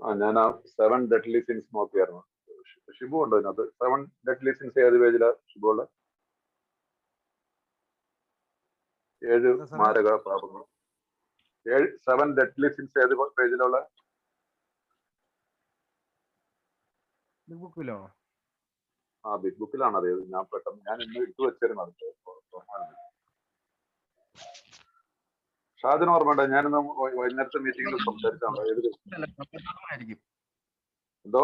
ഞാൻ ആ 7 deadly since നോക്കിയായിരുന്നു. ഷിബു ഉണ്ടോ ഇതിനകത്ത്? 7 ഡെഡ്ലി സിൻസ് ഏത് പേജിലാ ഷിബുള്ള? 7 മാരക പാപങ്ങൾ. 7 ഡെഡ്ലി സിൻസ് ഏത് പേജിലുള്ള? ബുക്കിലോ? ആ ബിഗ് ബുക്കിലാണ് അത്. ഞാൻ പെട്ടെന്ന് ഞാൻ ഇന്ന് എടുത്തു വെച്ചിരുന്നു. ഷാജിന് ഓർമ്മയുണ്ടോ? ഞാനിന്ന് വൈകുന്നേരത്തെ മീറ്റിംഗിൽ സംസാരിച്ചാണോ? ഏത് എന്തോ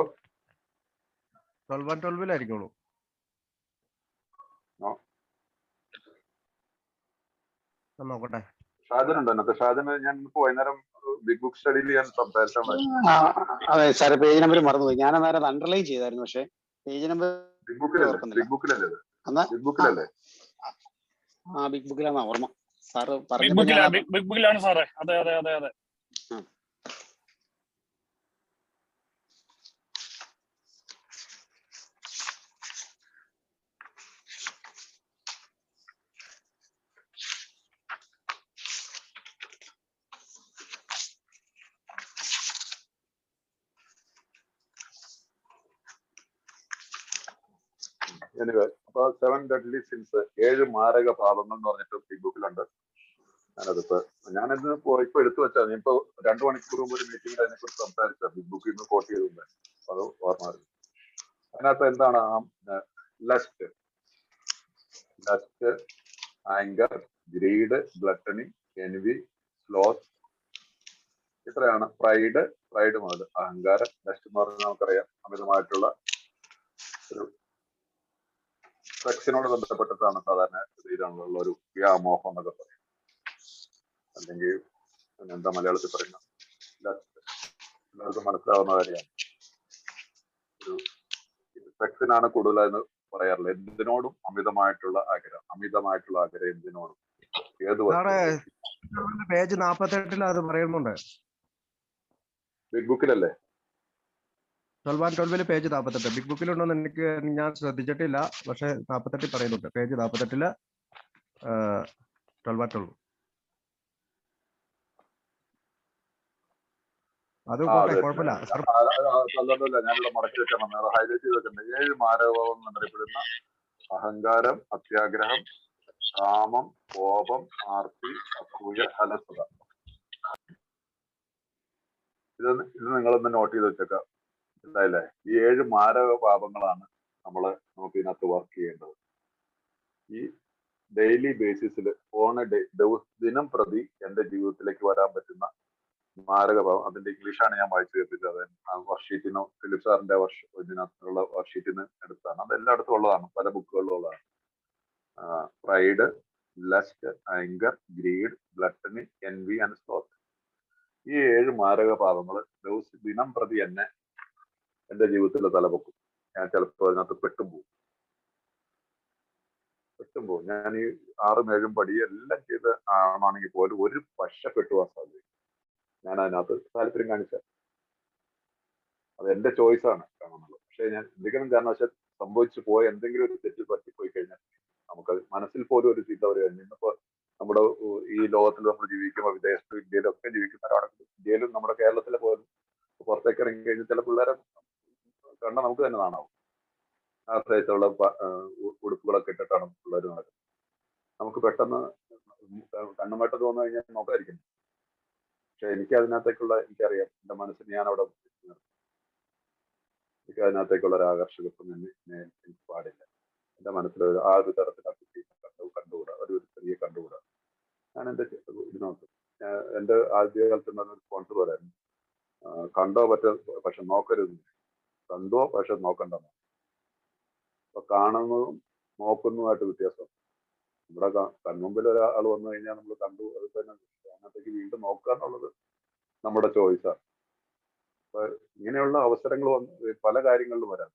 12 നോക്കട്ടെ. ഷാജനുണ്ടോ അതിനകത്ത്? ഷാജന് ഞാൻ ഇപ്പൊ വൈകുന്നേരം ബിഗ് ബുക്ക് സ്റ്റഡിയിൽ ഞാൻ സംസാരിച്ചാൽ അതെ സാറ് പേജ് നമ്പർ മറന്നുപോയി. ഞാൻ അന്നേരം അണ്ടർലൈൻ ചെയ്തായിരുന്നു, പക്ഷെ പേജ് നമ്പർ ബിഗ് ബുക്കിലല്ലേ? ബിഗ് ബുക്കിലല്ലേ? ആ ബിഗ് ബുക്കിലാണ് ഓർമ്മ. സാറ് ബിഗ് ബുക്കിലാണ് സാറേ. അതെ അതെ അതെ അതെ. അപ്പൊ 7 ഡെഡ്ലി സിൻസ് 7 മാരക പാപങ്ങൾ എന്ന് പറഞ്ഞിട്ട് ബിഗ് ബുക്കിലുണ്ട്. ഞാനിത് ഇപ്പൊ എടുത്തു വെച്ചാൽ ഇപ്പൊ 2 മണിക്കൂർ മുമ്പ് ഒരു മീറ്റിംഗിൽ അതിനെ കുറിച്ച് സംസാരിച്ച ബിഗ് ബുക്കിൽ നിന്ന് കോട്ട് ചെയ്തിട്ടുണ്ട്. അത് ഓർമ്മ വരുന്നു. അതിനകത്ത് എന്താണ്? Lust, anger, greed, gluttony, envy, sloth, ഇത്രയാണ്. പ്രൈഡ് മുതൽ അഹങ്കാരം. ലസ്റ്റ് എന്ന് പറഞ്ഞാൽ നമുക്കറിയാം അമിതമായിട്ടുള്ള ഒരു സെക്സിനോട് ബന്ധപ്പെട്ടിട്ടാണ് സാധാരണ രീതിയിലുള്ള ഒരു വ്യാമോഹം എന്നൊക്കെ പറയും. അല്ലെങ്കിൽ എന്താ മലയാളത്തിൽ പറയുന്ന എല്ലാവർക്കും മനസ്സിലാവുന്ന കാര്യമാണ്. ഒരു സെക്സിനാണ് കൂടുതലെന്ന് പറയാറില്ല. എന്തിനോടും അമിതമായിട്ടുള്ള ആഗ്രഹം എന്തിനോടും ഏത് പേജ് 48 അത് പറയുന്നുണ്ട്. ബിഗ് ബുക്കിലല്ലേ? 12 പേജ് 48 ബിഗ് ബുക്കിലുണ്ടെന്ന് ഞാൻ ശ്രദ്ധിച്ചിട്ടില്ല, പക്ഷെ 48 പറയുന്നുണ്ട്. പേജ് 48 12. അത് കുഴപ്പമില്ല. ഞാനിവിടെ മടക്കി വെച്ചാൽ ഹൈലൈറ്റ് ചെയ്ത് വെച്ചിട്ടുണ്ട്. 7 മാരകഭാവം എന്നറിയപ്പെടുന്ന അഹങ്കാരം, അത്യാഗ്രഹം, കാമം, കോപം, ആർത്തി, അസൂയ, അലസത. ഇത് നിങ്ങളൊന്ന് നോട്ട് ചെയ്ത് വെച്ചേക്കാം. എന്തായാലേ ഈ 7 മാരക പാപങ്ങളാണ് നമുക്ക് ഇതിനകത്ത് വർക്ക് ചെയ്യേണ്ടത്. ഈ ഡെയിലി ബേസിസിൽ ദിനം പ്രതി എന്റെ ജീവിതത്തിലേക്ക് വരാൻ പറ്റുന്ന മാരകഭാവം. അതിന്റെ ഇംഗ്ലീഷാണ് ഞാൻ വായിച്ചു കേൾപ്പിച്ചത്. വർക്ക്ഷീറ്റിനോ ഫിലിപ്പ് സാറിന്റെ ഇതിനകത്തുള്ള വർക്ക്ഷീറ്റിന് എടുത്താണ്. അത് എല്ലായിടത്തും ഉള്ളതാണ്, പല ബുക്കുകളിലും ഉള്ളതാണ്. Pride, lust, anger, greed, gluttony, envy and sloth. ഈ 7 മാരക പാപങ്ങൾ ദിനം പ്രതി എന്റെ ജീവിതത്തിൽ തലപൊക്കും. ഞാൻ ചിലപ്പോൾ അതിനകത്ത് പെട്ടുപോകും. ഞാൻ ഈ 6ഉം 7ഉം പടി എല്ലാം ചെയ്ത് ആണെങ്കിൽ പോലും ഒരു പശ പെട്ടുപോകാൻ സാധ്യത. ഞാൻ അതിനകത്ത് താല്പര്യം കാണിച്ച അത് എന്റെ ചോയ്സാണ് കാണുന്നത്. പക്ഷെ ഞാൻ എന്തെങ്കിലും കാരണവശാൽ സംഭവിച്ചു പോയ എന്തെങ്കിലും ഒരു തെറ്റ് പറ്റിപ്പോയി കഴിഞ്ഞാൽ നമുക്കത് മനസ്സിൽ പോലും ഒരു ചിന്ത വരികയാണ്. ഇന്നിപ്പോ നമ്മുടെ ഈ ലോകത്തിൽ നമ്മൾ ജീവിക്കുമ്പോൾ വിദേശത്തും ഇന്ത്യയിലൊക്കെ ജീവിക്കുന്നവരാണെങ്കിൽ, ഇന്ത്യയിലും നമ്മുടെ കേരളത്തിലെ പോലും പുറത്തേക്ക് ഇറങ്ങി കഴിഞ്ഞാൽ ചില പിള്ളേരെ കണ്ടാൽ നമുക്ക് തന്നെ നാണാവും. ആ സൈസുള്ള ഉടുപ്പുകളൊക്കെ ഇട്ടിട്ടാണ് പിള്ളേർ നടക്കുന്നത്. നമുക്ക് പെട്ടെന്ന് കണ്ണുമായിട്ട് തോന്നു കഴിഞ്ഞാൽ നോക്കാതിരിക്കും. പക്ഷെ എനിക്ക് അതിനകത്തേക്കുള്ള എനിക്കറിയാം, എന്റെ മനസ്സിന് ഞാൻ അവിടെ എനിക്ക് അതിനകത്തേക്കുള്ള ഒരു ആകർഷകത്വം എനിക്ക് പാടില്ല. എന്റെ മനസ്സിൽ ആ ഒരു തരത്തിൽ കണ്ടുകൂടാ, ഒരു ചെറിയ കണ്ടുകൂടാ. ഞാൻ എന്റെ ഇതിനകത്ത് എന്റെ ആദ്യകാലത്ത് ഒരു സ്പോൺസർ പറയായിരുന്നു, കണ്ടോ പക്ഷെ നോക്കരുത്, കണ്ടോ പക്ഷെ നോക്കണ്ടെന്ന്. അപ്പൊ കാണുന്നതും നോക്കുന്നതുമായിട്ട് വ്യത്യാസം. നമ്മുടെ കൺമുമ്പിൽ ഒരാൾ വന്നു കഴിഞ്ഞാൽ നമ്മൾ കണ്ടു, അത് തന്നെ അതിനകത്തേക്ക് വീണ്ടും നോക്കുക എന്നുള്ളത് നമ്മുടെ ചോയ്സാണ്. അപ്പൊ ഇങ്ങനെയുള്ള അവസരങ്ങൾ പല കാര്യങ്ങളിലും വരാം.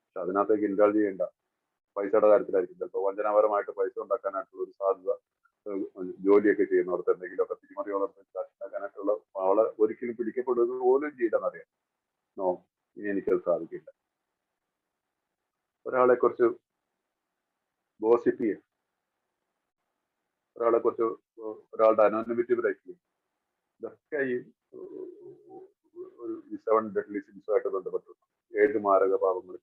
പക്ഷെ അതിനകത്തേക്ക് ഇൻഡൾജ് ചെയ്യേണ്ട. പൈസയുടെ കാര്യത്തിലായിരിക്കും ചിലപ്പോൾ വഞ്ചനാപരമായിട്ട് പൈസ ഉണ്ടാക്കാനായിട്ടുള്ള ഒരു സാധ്യത. ജോലിയൊക്കെ ചെയ്യുന്നവർക്ക് എന്തെങ്കിലുമൊക്കെ തിരിമറിയോടൊപ്പം ഉണ്ടാക്കാനായിട്ടുള്ള ആളെ ഒരിക്കലും പിടിക്കപ്പെടുന്നത് പോലും ചെയ്യില്ലെന്നറിയാം. നോ, ഇനി എനിക്കത് സാധിക്കില്ല. ഒരാളെ കുറിച്ച് ഗോസിപ്പ് ചെയ്യും, ഒരാളെ കുറിച്ച് ഒരാളുടെ അനോണിമിറ്റി ബ്രേക്ക് ചെയ്യും. ഇതൊക്കെ ഈ ഒരു ഈ 7 ഡെഡ്ലി സിൻസുമായിട്ട് ബന്ധപ്പെട്ടു 7 മാരക പാപങ്ങളിൽ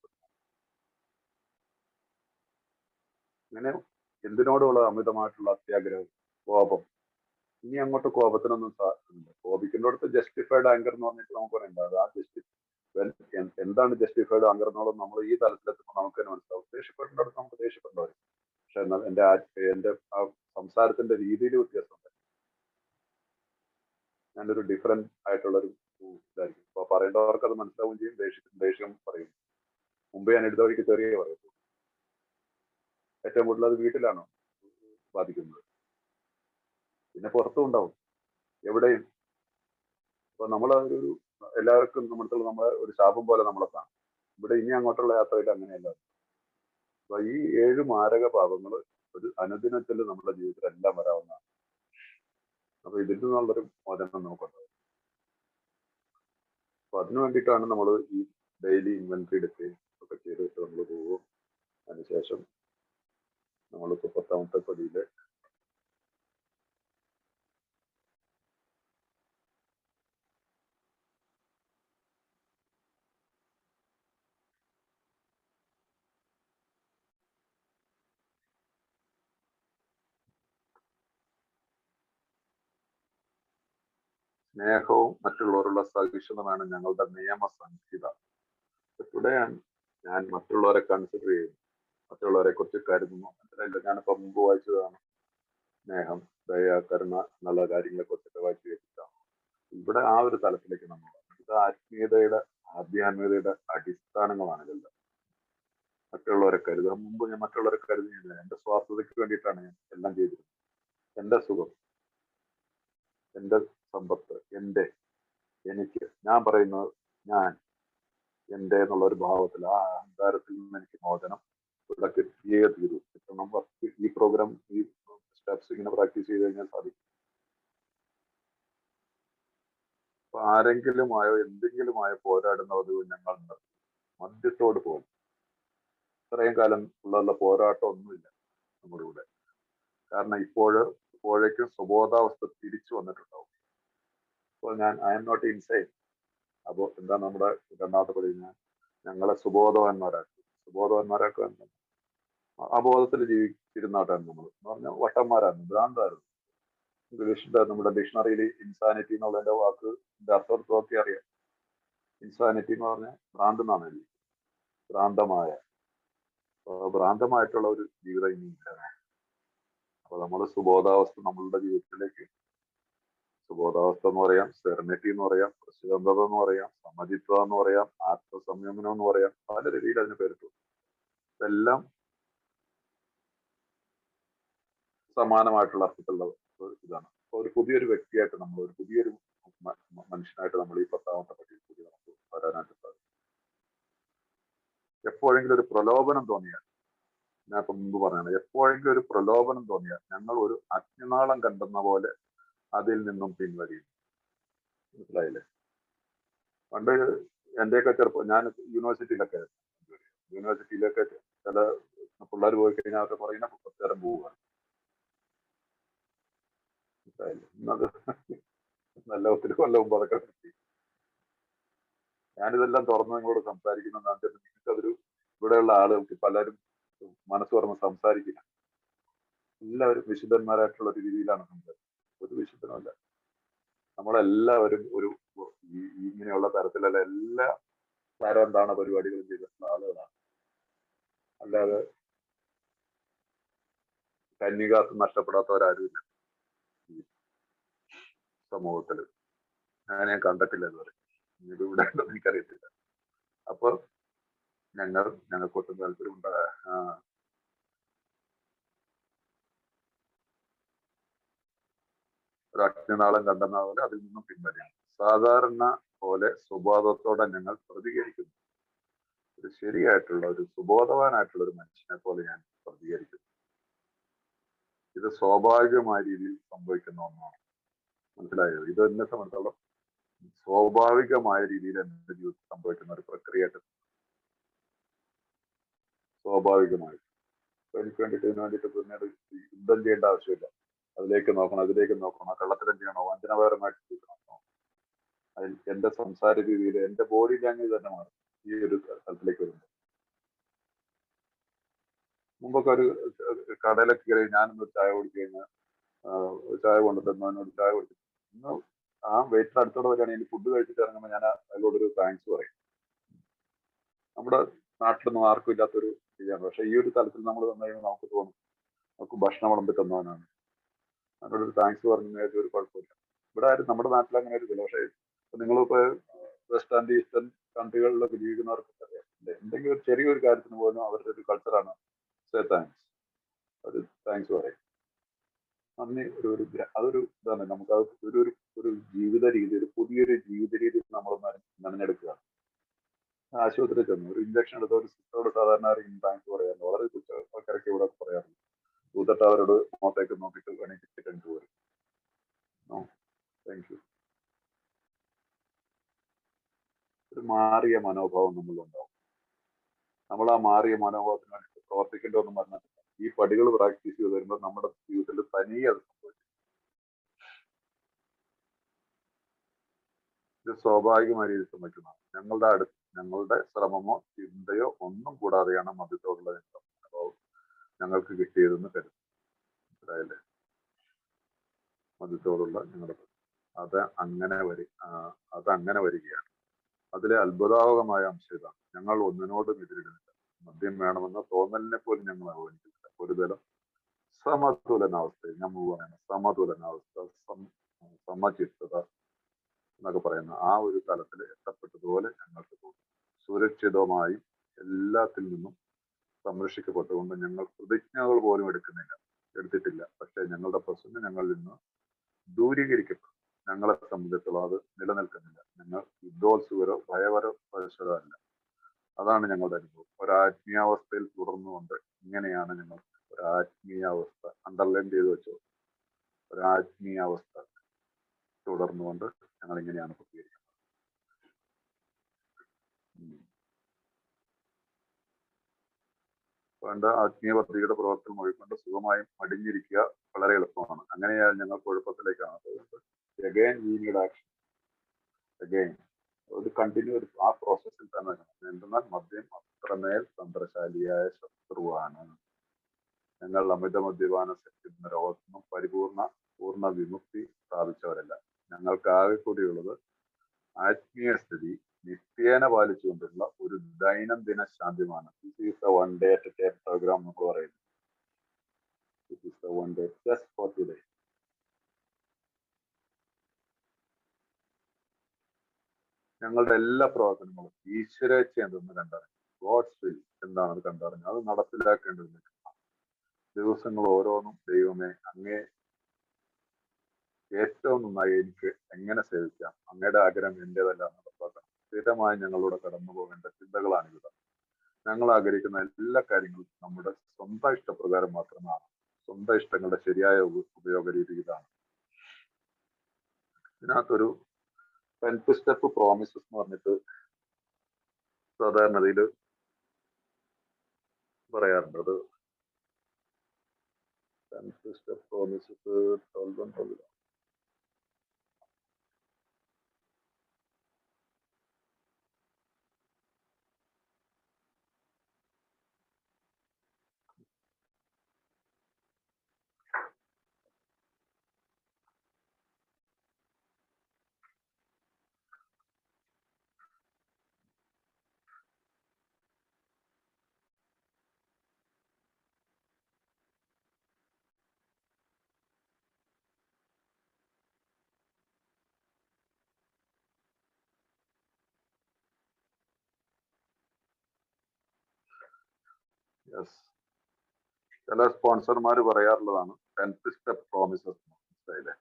അങ്ങനെ എന്തിനോടുള്ള അമിതമായിട്ടുള്ള അത്യാഗ്രഹം, കോപം. ഇനി അങ്ങോട്ട് കോപത്തിനൊന്നും സാധിക്കുന്നില്ല. കോപിക്കുന്നിടത്ത് ജസ്റ്റിഫൈഡ് ആങ്കർ എന്ന് പറഞ്ഞിട്ട് നമുക്ക് പറയണ്ട. അത് ആ എന്താണ് ജസ്റ്റിഫൈഡ് ആങ്കർ എന്നുള്ളത് നമ്മൾ ഈ തലത്തിലെത്തുമ്പോൾ നമുക്ക് തന്നെ മനസ്സിലാവും. ദേഷ്യപ്പെടേണ്ടടുത്ത് നമുക്ക് ദേഷ്യപ്പെടേണ്ടി വരും. പക്ഷെ എന്നാൽ എന്റെ ആ സംസാരത്തിന്റെ രീതിയിൽ വ്യത്യാസമുണ്ട്. ഞാനൊരു ഡിഫറെന്റ് ആയിട്ടുള്ളൊരു ഇതായിരിക്കും. അപ്പൊ പറയേണ്ടവർക്ക് അത് മനസ്സിലാവുകയും ചെയ്യും. ദേഷ്യം പറയും. മുമ്പേ ഞാൻ എടുത്ത വഴിക്ക് ചെറിയ പറയും. ഏറ്റവും കൂടുതൽ അത് വീട്ടിലാണോ ബാധിക്കുന്നത്, പിന്നെ പുറത്തും ഉണ്ടാവും, എവിടെയും. അപ്പൊ നമ്മളൊരു എല്ലാവർക്കും നമ്മളെ ഒരു ശാപം പോലെ നമ്മളെ കാണും. ഇവിടെ ഇനി അങ്ങോട്ടുള്ള യാത്രയിൽ അങ്ങനെയല്ല. അപ്പൊ ഈ 7 മാരക പാപങ്ങൾ ഒരു അനുദിനത്തിൽ നമ്മുടെ ജീവിതത്തിൽ എല്ലാം വരാവുന്നതാണ്. അപ്പൊ ഇതിൽ നിന്നുള്ളൊരു മോചനം നമുക്കുണ്ടാവും. അപ്പൊ അതിനു വേണ്ടിയിട്ടാണ് നമ്മൾ ഈ ഡെയിലി ഇൻവെന്ററി എടുക്കുകയും ഒക്കെ ചെയ്തിട്ട് നമ്മൾ പോകും. അതിനുശേഷം നമ്മളിപ്പോ 10ാമത്തെ പടിയില് സ്നേഹവും മറ്റുള്ളവരുള്ള സഹിഷ്ണുതമാണ് ഞങ്ങളുടെ നിയമസംഹിത. ഇവിടെ ഞാൻ മറ്റുള്ളവരെ കൺസിഡർ ചെയ്യുന്നു, മറ്റുള്ളവരെ കുറിച്ച് കരുതുന്നു. മനസ്സിലായില്ല, ഞാനിപ്പോ മുമ്പ് വായിച്ചതാണ് സ്നേഹം, ദയ, കരുണ എന്നുള്ള കാര്യങ്ങളെ കുറിച്ചൊക്കെ വായിച്ചു വെച്ചിട്ടാണ്. ഇവിടെ ആ ഒരു തലത്തിലേക്ക് നമ്മൾ ഇത് ആധ്യാത്മികതയുടെ അടിസ്ഥാനങ്ങളാണ് ഇതെല്ലാം. മറ്റുള്ളവരെ കരുതുക. മുമ്പ് ഞാൻ മറ്റുള്ളവരെ കരുതുന്നില്ല, എന്റെ സ്വാർത്ഥതയ്ക്ക് വേണ്ടിയിട്ടാണ് ഞാൻ എല്ലാം ചെയ്തിരുന്നത്. എന്റെ സുഖം, എന്റെ സമ്പത്ത്, എനിക്ക്, ഞാൻ പറയുന്നത് ഞാൻ, എന്റെ എന്നുള്ള ഒരു ഭാവത്തിൽ, ആ അഹങ്കാരത്തിൽ നിന്ന് എനിക്ക് മോചനം ഇവിടെ കിട്ടിയേ തീരൂ. ഇപ്പൊ നമുക്ക് ഈ പ്രോഗ്രാം, ഈ സ്റ്റെപ്സ് ഇങ്ങനെ പ്രാക്ടീസ് ചെയ്ത് കഴിഞ്ഞാൽ സാധിക്കും. അപ്പൊ ആരെങ്കിലുമായോ എന്തെങ്കിലുമായോ പോരാടുന്നത് ഞങ്ങൾ മദ്യത്തോട് പോകും. ഇത്രയും കാലം ഉള്ള പോരാട്ടം ഒന്നുമില്ല നമ്മുടെ കൂടെ. കാരണം ഇപ്പോഴേക്കും സുബോധാവസ്ഥ തിരിച്ചു വന്നിട്ടുണ്ടാവും. അപ്പോൾ ഐ എം നോട്ട് ഇൻസൈൻ. അപ്പോൾ എന്താ നമ്മുടെ 2ാമത്തെ പടി, ഞങ്ങളെ സുബോധവാന്മാരാക്കുക. അബോധത്തിൽ ജീവിച്ചിരുന്നാട്ടാണ് നമ്മൾ എന്ന് പറഞ്ഞാൽ വട്ടന്മാരായിരുന്നു, ഭ്രാന്തായിരുന്നു. ഇംഗ്ലീഷിന്റെ നമ്മുടെ ഡിക്ഷണറിയിൽ ഇൻസാനിറ്റി എന്നുള്ളതിന്റെ അർത്ഥമൊക്കെ അറിയാം. ഇൻസാനിറ്റി എന്ന് പറഞ്ഞാൽ ഭ്രാന്ത് എന്നാണ് എഴുതി. ഭ്രാന്തമായിട്ടുള്ള ഒരു ജീവിതം ഇനി ഇല്ല. അപ്പൊ നമ്മൾ സുബോധാവസ്ഥ നമ്മളുടെ ജീവിതത്തിലേക്ക്, സുബോധാവസ്ഥ എന്ന് പറയാം, സെറനിറ്റി എന്ന് പറയാം, പ്രശാന്തത എന്ന് പറയാം, സമചിത്വം എന്ന് പറയാം, ആത്മസംയമനം എന്ന് പറയാം, പല രീതിയിൽ അതിന് പേരിട്ടു. ഇതെല്ലാം സമാനമായിട്ടുള്ള അർത്ഥത്തിലുള്ള ഇതാണ്. ഒരു പുതിയൊരു വ്യക്തിയായിട്ട് നമ്മൾ, ഒരു പുതിയൊരു മനുഷ്യനായിട്ട് നമ്മൾ ഈ 10ാമത്തെ പടിയിൽ കൂടി നമുക്ക് വരാനായിട്ട് സാധിക്കും. എപ്പോഴെങ്കിലും ഒരു പ്രലോഭനം തോന്നിയാൽ, ഞാൻ ഇപ്പൊ മുമ്പ് പറഞ്ഞാണ്, എപ്പോഴെങ്കിലും ഒരു പ്രലോഭനം തോന്നിയാൽ ഞങ്ങൾ ഒരു അഗ്നിനാളം കണ്ടെന്ന പോലെ അതിൽ നിന്നും പിൻവലിയും. മനസ്സിലായില്ലേ? പണ്ട് എന്റെയൊക്കെ ചെറുപ്പം, ഞാൻ യൂണിവേഴ്സിറ്റിയിലൊക്കെ ചില പിള്ളേർ പോയി കഴിഞ്ഞാൽ അവർക്ക് പറയുന്ന കുറച്ചു നേരം പോവുകയാണ്. ഇന്നത് നല്ല ഒത്തിരി കൊല്ലം മുമ്പ് അതൊക്കെ കിട്ടി. ഞാനിതെല്ലാം തുറന്ന് നിങ്ങളോട് സംസാരിക്കുന്നതാണ്. നിങ്ങൾക്കതൊരു, ഇവിടെയുള്ള ആളുകൾക്ക് പലരും മനസ്സ് തുറന്ന് സംസാരിക്കില്ല. എല്ലാവരും വിശുദ്ധന്മാരായിട്ടുള്ള ഒരു രീതിയിലാണ് സംസാരിക്കുന്നത്. ഒരു വിശുദ്ധനല്ല. നമ്മളെല്ലാവരും ഇങ്ങനെയുള്ള തരത്തിലുള്ള എല്ലാ തരം എന്താണ് പരിപാടികളും ചെയ്തിട്ടുള്ള ആളുകളാണ്. അല്ലാതെ കന്യകാത്വം നഷ്ടപ്പെടാത്തവരാരുമില്ല ഈ സമൂഹത്തിൽ. ഞാൻ കണ്ടിട്ടില്ല ഇതുവരെ. ഇത് ഇവിടെ ഉണ്ടെന്ന് എനിക്കറിയത്തില്ല. അപ്പൊ ഞങ്ങൾക്കൊട്ടും താല്പര്യമുണ്ട്. ഒരു അഗ്നിനാളം കണ്ടെന്ന പോലെ അതിൽ നിന്നും പിൻവലിയാണ്. സാധാരണ പോലെ സുബോധത്തോടെ ഞങ്ങൾ പ്രതികരിക്കുന്നു. ഒരു ശരിയായിട്ടുള്ള, ഒരു സുബോധവാനായിട്ടുള്ള ഒരു മനുഷ്യനെ പോലെ ഞാൻ പ്രതികരിക്കുന്നു. ഇത് സ്വാഭാവികമായ രീതിയിൽ സംഭവിക്കുന്ന ഒന്നാണ്. മനസ്സിലായോ? ഇത് എന്നെ സംബന്ധിച്ചോളം സ്വാഭാവികമായ രീതിയിൽ എന്റെ ജീവിതത്തിൽ സംഭവിക്കുന്ന ഒരു പ്രക്രിയയായിട്ട്, സ്വാഭാവികമായിട്ട്. എനിക്ക് വേണ്ടിയിട്ട് ഇതിനു വേണ്ടിയിട്ട് പിന്നീട് യുദ്ധം ചെയ്യേണ്ട ആവശ്യമില്ല. അതിലേക്ക് നോക്കണം, ഇതിലേക്ക് നോക്കണം, കള്ളത്തരം ചെയ്യണോ, വഞ്ചനാപരമായിട്ട് ചെയ്യണോ, എന്റെ സംസാര രീതിയിൽ എന്റെ ബോഡി ലാംഗ്വേജ് തന്നെ മാറും ഈ ഒരു തലത്തിലേക്ക് വരുമ്പോൾ. മുമ്പൊക്കെ ഒരു കടയിലൊക്കെ കയറി ഞാനൊന്ന് ചായ കുടിച്ചു കഴിഞ്ഞാൽ ചായ കൊണ്ടു തന്നവനോട് ചായ കുടിച്ചു, ഇന്ന് ആ വെയിറ്റർ അടുത്തോടെ വരികയാണെങ്കിൽ ഫുഡ് കഴിച്ചിട്ട് ഇറങ്ങുമ്പോൾ ഞാൻ അതിലോടൊരു താങ്ക്സ് പറയും. നമ്മുടെ നാട്ടിലൊന്നും ആർക്കും ഇല്ലാത്തൊരു രീതിയാണ്. പക്ഷെ ഈ ഒരു തലത്തിൽ നമ്മൾ വന്നു കഴിയുമ്പോൾ നമുക്ക് തോന്നും നമുക്ക് ഭക്ഷണം വിളമ്പി തന്നവനാണ്, അതിനോടൊരു താങ്ക്സ് പറഞ്ഞതിൽ ഒരു കുഴപ്പമില്ല. ഇവിടെ ആരും നമ്മുടെ നാട്ടിൽ അങ്ങനെ ഒരു ഇതില്ല. പക്ഷേ നിങ്ങളിപ്പോ വെസ്റ്റ് ആൻഡ് ഈസ്റ്റേൺ കൺട്രികളിലൊക്കെ ജീവിക്കുന്നവർക്ക് അറിയാം, എന്തെങ്കിലും ഒരു ചെറിയൊരു കാര്യത്തിന് പോലും അവരുടെ ഒരു കൾച്ചറാണ് സേ താങ്ക്സ്, ഒരു താങ്ക്സ് പറയും. നന്ദി അതൊരു ഇതാണ്. നമുക്ക് അത് ഒരു ജീവിത രീതി, ഒരു പുതിയൊരു ജീവിത രീതി നമ്മൾ മെനഞ്ഞെടുക്കുക. ആശുപത്രിയിൽ ചെന്നു ഒരു ഇഞ്ചക്ഷൻ എടുത്ത ഒരു സിസ്റ്ററോട് സാധാരണ ആരെങ്കിലും താങ്ക്സ് പറയാറുണ്ട്, വളരെ തുച്ഛ ആൾക്കാരൊക്കെ ഇവിടെ പറയാറുണ്ട്. തൂത്തിട്ട് അവരോട് മുഖത്തേക്ക് നോക്കിയിട്ട് വേണമെങ്കിൽ കണ്ടു പോരും, താങ്ക് യു. ഒരു മാറിയ മനോഭാവം നമ്മളുണ്ടാവും. നമ്മൾ ആ മാറിയ മനോഭാവത്തിന് വേണ്ടി പ്രവർത്തിക്കേണ്ടതെന്ന് പറഞ്ഞാൽ ഈ പടികൾ പ്രാക്ടീസ് ചെയ്ത് വരുമ്പോൾ നമ്മുടെ ജീവിതത്തിൽ തനിയെ അത് സംഭവിക്കും. ഇത് സ്വാഭാവികമായ രീതിയിൽ സംഭവിക്കുന്നതാണ്. ഞങ്ങളുടെ ശ്രമമോ ചിന്തയോ ഒന്നും കൂടാതെയാണ് മദ്യത്തോടുള്ള അനുഭവം ഞങ്ങൾക്ക് കിട്ടിയതെന്ന് കരുതും. മനസ്സിലായല്ലേ? മദ്യത്തോടുള്ള ഞങ്ങളുടെ അത് അങ്ങനെ വരികയാണ്. അതിലെ അത്ഭുതാവകമായ അംശം ഇതാണ്: ഞങ്ങൾ ഒന്നിനോടും എതിരിടുന്നില്ല. മദ്യം വേണമെന്ന തോന്നലിനെ പോലും ഞങ്ങൾ അവഗണിക്കുന്നില്ല. ഒരു തരം സമതുലനാവസ്ഥയിൽ, നമ്മൾ പറയുന്ന സമതുലനാവസ്ഥ, സമചിത്തത എന്നൊക്കെ പറയുന്ന ആ ഒരു തലത്തിൽ എത്തപ്പെട്ടതുപോലെ ഞങ്ങൾക്ക് തോന്നും. സുരക്ഷിതമായും എല്ലാത്തിൽ നിന്നും സംരക്ഷിക്കപ്പെട്ടുകൊണ്ട് ഞങ്ങൾ പ്രതിജ്ഞകൾ പോലും എടുത്തിട്ടില്ല. പക്ഷെ ഞങ്ങളുടെ പ്രശ്നം ഞങ്ങളിൽ നിന്ന് ദൂരീകരിക്കപ്പെടും. ഞങ്ങളെ സംബന്ധിച്ചിടത്തോളം അത് നിലനിൽക്കുന്നില്ല. ഞങ്ങൾ യുദ്ധോത്സുകരോ ഭയവരോ പരിശോധനല്ല. അതാണ് ഞങ്ങളുടെ അനുഭവം. ഒരാത്മീയാവസ്ഥയിൽ തുടർന്നുകൊണ്ട് ഇങ്ങനെയാണ് ഞങ്ങൾ ഒരാത്മീയാവസ്ഥ അണ്ടർലൈൻ ചെയ്ത് വെച്ചോ. ഒരാത്മീയാവസ്ഥ തുടർന്നുകൊണ്ട് ഞങ്ങൾ ഇങ്ങനെയാണ് പ്രതികരിക്കുന്നത്. വേണ്ട ആത്മീയ പദ്ധതിയുടെ പ്രവർത്തനം ഒഴിക്കൊണ്ട് സുഖമായും മടിഞ്ഞിരിക്കുക വളരെ എളുപ്പമാണ്. അങ്ങനെയാൽ ഞങ്ങൾ കുഴപ്പത്തിലേക്കാണ് പോകുന്നത്. Again we need action. Again ഒരു കണ്ടിന്യൂ ആ പ്രോസസ്സിൽ തന്നെ. എന്തെന്നാൽ മദ്യം അത്രമേൽ തന്ത്രശാലിയായ ശത്രുവാണ്. ഞങ്ങൾ അമിത മദ്യപാന സൃഷ്ടിക്കുന്ന രോഗത്തിൽ നിന്നും പൂർണ്ണ വിമുക്തി സ്ഥാപിച്ചവരല്ല. ഞങ്ങൾക്ക് ആകെ കൂടിയുള്ളത് ആത്മീയ സ്ഥിതി നിത്യേന പാലിച്ചുകൊണ്ടുള്ള ഒരു ദൈനംദിന ശാന്തിമാണ്. This is a one day at a time programme നമ്മൾ പറയുന്നത്. This is a one day just for today. ഞങ്ങളുടെ എല്ലാ പ്രവർത്തനങ്ങളും ഈശ്വരേച്ഛ എന്തെന്ന് കണ്ടറിഞ്ഞു, ഗോഡ്സ് വിൽ എന്താണെന്ന് കണ്ടറിഞ്ഞു അത് നടപ്പിലാക്കേണ്ടതില്ല. ദിവസങ്ങൾ ഓരോന്നും ദൈവമേ അങ്ങേ ഏറ്റവും നന്നായി എനിക്ക് എങ്ങനെ സേവിക്കാം, അങ്ങയുടെ ആഗ്രഹം എന്റേതല്ല നടപ്പാക്കണം. സ്ഥിരമായി ഞങ്ങളോട് കടന്നു പോകേണ്ട ചിന്തകളാണിത്. ഞങ്ങൾ ആഗ്രഹിക്കുന്ന എല്ലാ കാര്യങ്ങളും നമ്മുടെ സ്വന്തം ഇഷ്ടപ്രകാരം മാത്രമാണ്. സ്വന്തം ഇഷ്ടങ്ങളുടെ ശരിയായ ഉപയോഗ രീതി ഇതാണ്. ഇതിനകത്തൊരു 10th സ്റ്റെപ്പ് പ്രോമിസസ് എന്ന് പറഞ്ഞിട്ട് സാധാരണതയിൽ പറയാറുണ്ട്. അത് 10th സ്റ്റെപ്പ് പ്രോമിസസ് 12 യെസ്, ചില സ്പോൺസർമാർ പറയാറുള്ളതാണ് 10th സ്റ്റെപ്പ് പ്രോമിസസ്. മനസ്സിലായില്ലേ?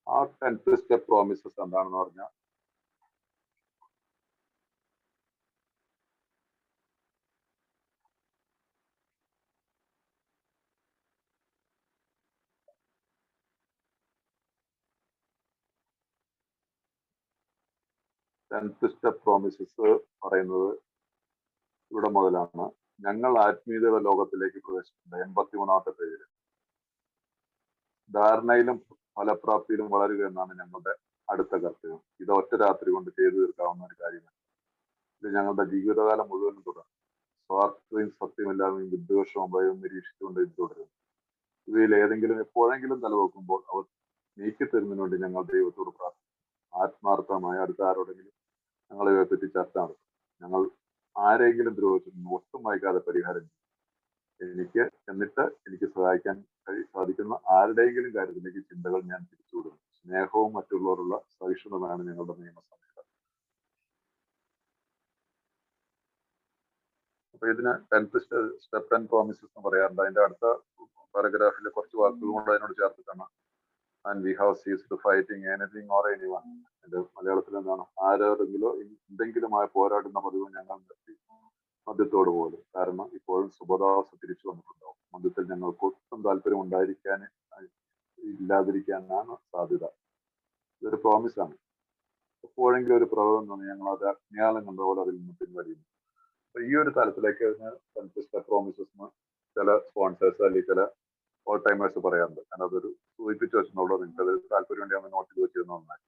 ആ 10th സ്റ്റെപ്പ് പ്രോമിസസ് എന്താണെന്ന് പറഞ്ഞാൽ പറയുന്നത് ഇവിടെ മുതലാണ്. ഞങ്ങൾ ആത്മീയതയുടെ ലോകത്തിലേക്ക് പ്രവേശിക്കുന്നത് 83ാമത്തെ പേജിൽ. ധാരണയിലും ഫലപ്രാപ്തിയിലും വളരുക എന്നാണ് ഞങ്ങളുടെ അടുത്ത കർത്തവ്യം. ഇത് ഒറ്റ രാത്രി കൊണ്ട് ചെയ്തു തീർക്കാവുന്ന ഒരു കാര്യമല്ല. ഇത് ഞങ്ങളുടെ ജീവിതകാലം മുഴുവനും തുടരും. സ്വാർത്ഥതയും സത്യമില്ലാതെയും വിദ്വേഷവും ഭയവും നിരീക്ഷിച്ചുകൊണ്ട് ഇത് തുടരും. ഇവയിൽ ഏതെങ്കിലും എപ്പോഴെങ്കിലും തലവെക്കുമ്പോൾ അവർ നീക്കിത്തരുന്നതിന് വേണ്ടി ഞങ്ങൾ ദൈവത്തോട് പ്രാർത്ഥിക്കും. ആത്മാർത്ഥമായി അടുത്ത ആരോടെങ്കിലും ഞങ്ങൾ ഇവയെപ്പറ്റി ചർച്ച നടത്തും. ഞങ്ങൾ ആരെങ്കിലും ദ്രോഹിച്ചിട്ടുണ്ടെങ്കിൽ ഒട്ടും വൈകാതെ പരിഹാരം ചെയ്യും. എന്നിട്ട് എനിക്ക് സഹായിക്കാൻ സാധിക്കുന്ന ആരുടെയെങ്കിലും കാര്യത്തിലേക്ക് ചിന്തകൾ ഞാൻ തിരിച്ചുവിടുന്നു. സ്നേഹവും മറ്റുള്ളവരുള്ള സഹിഷ്ണുതയാണ് ഞങ്ങളുടെ നിയമസംഹിത. അപ്പൊ ഇതിന് 10th സ്റ്റെപ്പ് ആൻഡ് പ്രോമിസസ് എന്ന് പറയാറുണ്ട്. അതിന്റെ അടുത്ത പാരഗ്രാഫിൽ കുറച്ച് വാക്കുകൾ കൊണ്ട് അതിനോട് ചേർത്തിട്ടാണ് and we have ceased fighting anything or anyone. ഇത് മലയാളത്തിൽ എന്താണ്? ആരോടെങ്കിലോ എന്തെങ്കിലുമായി പോരാടുന്ന പതിവ് ഞങ്ങൾ നിർത്തി മദ്യത്തോട് പോലും. കാരണം ഇപ്പോഴും സുബോധാവസ്ഥ തിരിച്ചു വന്നിട്ടുണ്ടാവും. മദ്യത്തിൽ ഞങ്ങൾക്ക് ഒട്ടും താല്പര്യം ഇല്ലാതിരിക്കാനാണ് സാധ്യത. ഇതൊരു പ്രോമിസാണ്. എപ്പോഴെങ്കിലും ഒരു പ്രവൃത്തി തോന്നി ഞങ്ങൾ അത് അജ്ഞാനം കണ്ടപോലെ അതിൽ നിന്ന് പിൻവലിയുന്നു. അപ്പൊ ഈ ഒരു തലത്തിലേക്ക് പ്രോമിസസ് ചില സ്പോൺസേഴ്സ് അല്ലെങ്കിൽ ചില ഓൾ ടൈമേഴ്സ് പറയാറുണ്ട്. ഞാൻ അതൊരു സൂചിപ്പിച്ചു വെച്ചിട്ടുള്ളൂ. നിങ്ങൾക്ക് അത് താല്പര്യം വേണ്ടി നോട്ട് ചെയ്ത് വെച്ചിരുന്ന ഒന്നായി.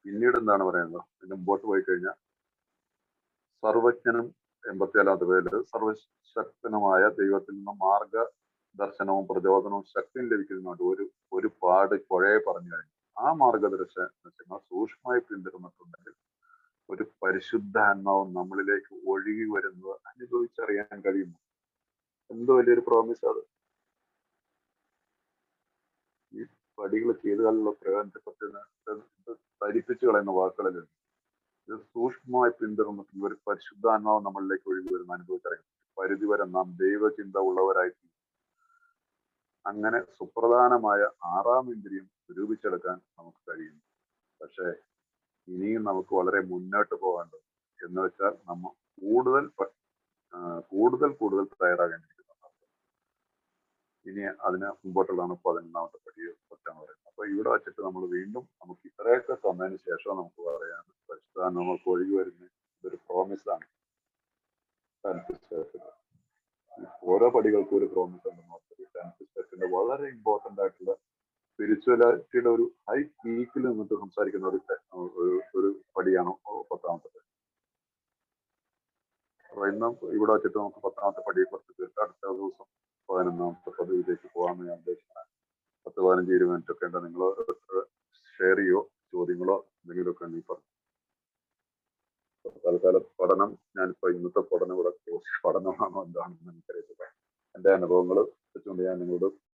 പിന്നീട് എന്താണ് പറയുന്നത്? ഇതിന് മുമ്പോട്ട് പോയി കഴിഞ്ഞാൽ സർവജ്ഞനും 87ാമത്തെ പേരിൽ സർവശക്തനുമായ ദൈവത്തിൽ നിന്ന് മാർഗദർശനവും പ്രചോദനവും ശക്തിയും ലഭിക്കുന്നതിനോട് ഒരുപാട് പുഴയെ പറഞ്ഞു കഴിഞ്ഞു. ആ മാർഗദർശനങ്ങൾ സൂക്ഷ്മമായി പിന്തുടർന്നിട്ടുണ്ടെങ്കിൽ ഒരു പരിശുദ്ധാത്മാവും നമ്മളിലേക്ക് ഒഴുകി വരുന്നത് അനുഭവിച്ചറിയാൻ കഴിയുന്നു. എന്ത് വലിയൊരു പ്രോമിസ് അത്! ഈ പടികൾ ചെയ്തുകാലുള്ള പ്രയോജനത്തെ പറ്റി ധരിപ്പിച്ചു കളയുന്ന വാക്കുകളിൽ ഇത് സൂക്ഷ്മമായി പിന്തുടർന്നിട്ടുള്ള ഒരു പരിശുദ്ധാത്മാവ് നമ്മളിലേക്ക് ഒഴുകി വരുന്ന അനുഭവിച്ചറിയാം. പരിധിവരെ നാം ദൈവചിന്ത ഉള്ളവരായി. അങ്ങനെ സുപ്രധാനമായ 6ാം ഇന്ദ്രിയം രൂപിച്ചെടുക്കാൻ നമുക്ക് കഴിയും. പക്ഷെ ഇനിയും നമുക്ക് വളരെ മുന്നോട്ട് പോകേണ്ടത് എന്ന് വെച്ചാൽ നമ്മൾ കൂടുതൽ തയ്യാറാകേണ്ടിയിരിക്കുന്നു. ഇനി അതിന് മുമ്പോട്ടുള്ളതാണ് 11ാമത്തെ പടി കുറ്റം പറയുന്നത്. അപ്പൊ ഇവിടെ വെച്ചിട്ട് നമ്മൾ വീണ്ടും നമുക്ക് ഇത്രയൊക്കെ തന്നതിന് ശേഷം നമുക്ക് പറയാൻ പരിശുദ്ധാത്മാവ് നമുക്ക് ഒഴുകി വരുന്ന ഇതൊരു പ്രോമിസാണ്. ഓരോ പടികൾക്കും ഒരു പ്രോമിസ് ഉണ്ടെന്ന് ഓർത്തത്. 10th സ്റ്റെപ്പിന്റെ വളരെ ഇമ്പോർട്ടന്റ് ആയിട്ടുള്ള സ്പിരിച്വാലിറ്റിയുടെ ഒരു ഹൈ പീക്കിൽ നിന്നിട്ട് സംസാരിക്കുന്ന ഒരു പടിയാണ് 10ാമത്തെ പടി. അപ്പൊ ഇന്നും ഇവിടെ വെച്ചിട്ട് നമുക്ക് 10ാമത്തെ പടിയെ കുറിച്ച് തീർക്കാം. അടുത്ത ദിവസം 11ാമത്തെ പദവിയിലേക്ക് പോകാമെന്ന് ഞാൻ ഉദ്ദേശിക്കുന്നത്. 10-15 മിനിറ്റ് ഒക്കെ ഉണ്ട്. നിങ്ങൾ ഷെയർ ചെയ്യോ, ചോദ്യങ്ങളോ എന്തെങ്കിലുമൊക്കെ ഉണ്ടെങ്കിൽ പറഞ്ഞു. തൽക്കാലം പഠനം ഞാനിപ്പോ ഇന്നത്തെ പഠനം ഇവിടെ പഠനമാണോ എന്താണെന്ന് എനിക്കറിയത്തില്ല. എന്റെ അനുഭവങ്ങൾ വെച്ചുകൊണ്ട് ഞാൻ നിങ്ങളോട്